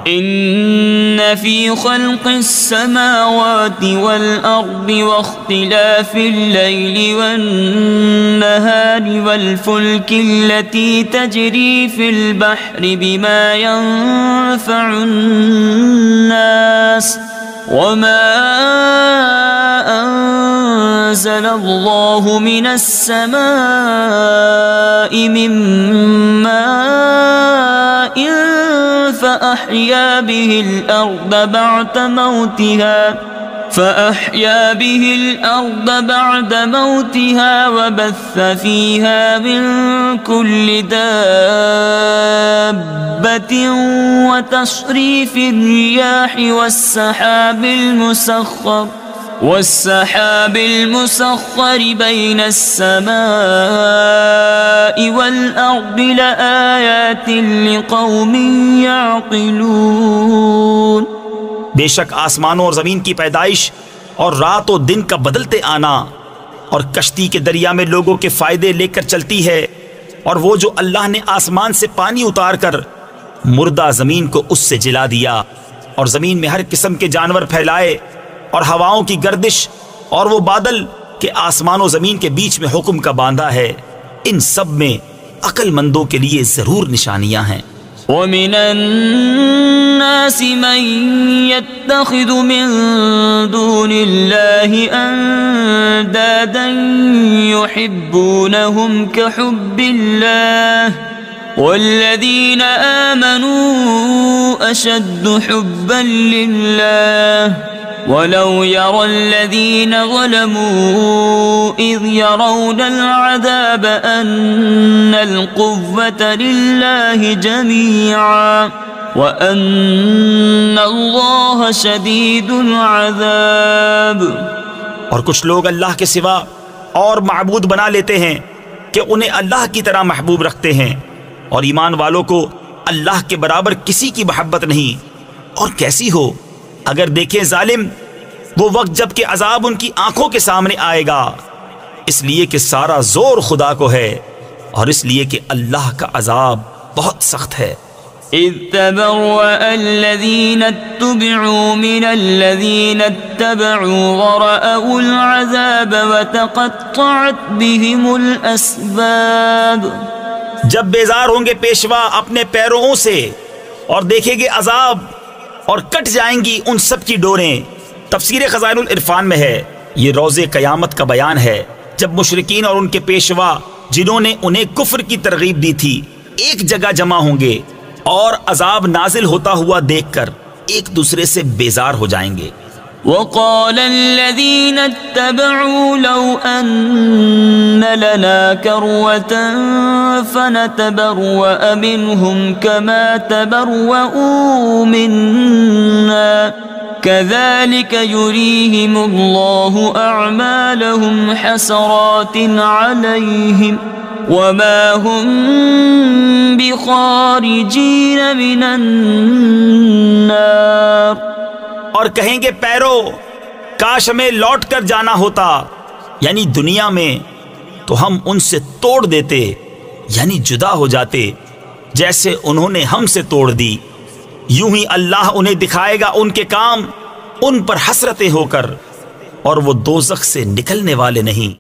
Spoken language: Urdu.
إن في خلق السماوات والأرض واختلاف الليل والنهار والفلك التي تجري في البحر بما ينفع الناس وما أنزل الله من السماء من ماء فأحيا به الأرض بعد موتها وبث فيها من كل دابة وتصريف الرياح والسحاب المسخر بين السماء والأرض لآيات لقوم يعقلون۔ بے شک آسمانوں اور زمین کی پیدائش اور رات و دن کا بدلتے آنا اور کشتی کے دریا میں لوگوں کے فائدے لے کر چلتی ہے، اور وہ جو اللہ نے آسمان سے پانی اتار کر مردہ زمین کو اس سے جلا دیا، اور زمین میں ہر قسم کے جانور پھیلائے، اور ہواؤں کی گردش، اور وہ بادل کہ آسمان و زمین کے بیچ میں حکم کا باندھا ہے، ان سب میں عقل مندوں کے لیے ضرور نشانیاں ہیں۔ وَمِنَ النَّاسِ مَن يَتَّخِذُ مِن دُونِ اللَّهِ أَندَادًا يُحِبُّونَهُمْ كَحُبِّ اللَّهِ وَالَّذِينَ آمَنُوا أَشَدُّ حُبًّا لِلَّهِ وَلَوْ يَرَى الَّذِينَ ظَلَمُوا إِذْ يَرَوْنَ الْعَذَابَ أَنَّ الْقُوَّةَ لِلَّهِ جَمِيعًا وَأَنَّ اللَّهَ شَدِيدُ الْعَذَابِ۔ اور کچھ لوگ اللہ کے سوا اور معبود بنا لیتے ہیں کہ انہیں اللہ کی طرح محبوب رکھتے ہیں، اور ایمان والوں کو اللہ کے برابر کسی کی محبت نہیں۔ اور کیسی ہو اگر دیکھیں ظالم وہ وقت جب کہ عذاب ان کی آنکھوں کے سامنے آئے گا، اس لیے کہ سارا زور خدا کو ہے، اور اس لیے کہ اللہ کا عذاب بہت سخت ہے۔ إذ تبرأ الذين اتبعوا من الذين اتبعوا ورأوا العذاب وتقطعت بهم الأسباب۔ جب بیزار ہوں گے پیشوا اپنے پیرووں سے اور دیکھیں گے عذاب، اور کٹ جائیں گی ان سب کی ڈوریں۔ تفسیر خزائن العرفان میں ہے، یہ روز قیامت کا بیان ہے جب مشرکین اور ان کے پیشوا جنہوں نے انہیں کفر کی ترغیب دی تھی ایک جگہ جمع ہوں گے، اور عذاب نازل ہوتا ہوا دیکھ کر ایک دوسرے سے بیزار ہو جائیں گے۔ وقال الذين اتبعوا لو أن لنا كروة فنتبرأ منهم كما تبرؤوا منا كذلك يريهم الله أعمالهم حسرات عليهم وما هم بخارجين من النار۔ اور کہیں گے پیرو کاش ہمیں لوٹ کر جانا ہوتا، یعنی دنیا میں، تو ہم ان سے توڑ دیتے، یعنی جدا ہو جاتے جیسے انہوں نے ہم سے توڑ دی۔ یوں ہی اللہ انہیں دکھائے گا ان کے کام ان پر حسرتیں ہو کر، اور وہ دوزخ سے نکلنے والے نہیں۔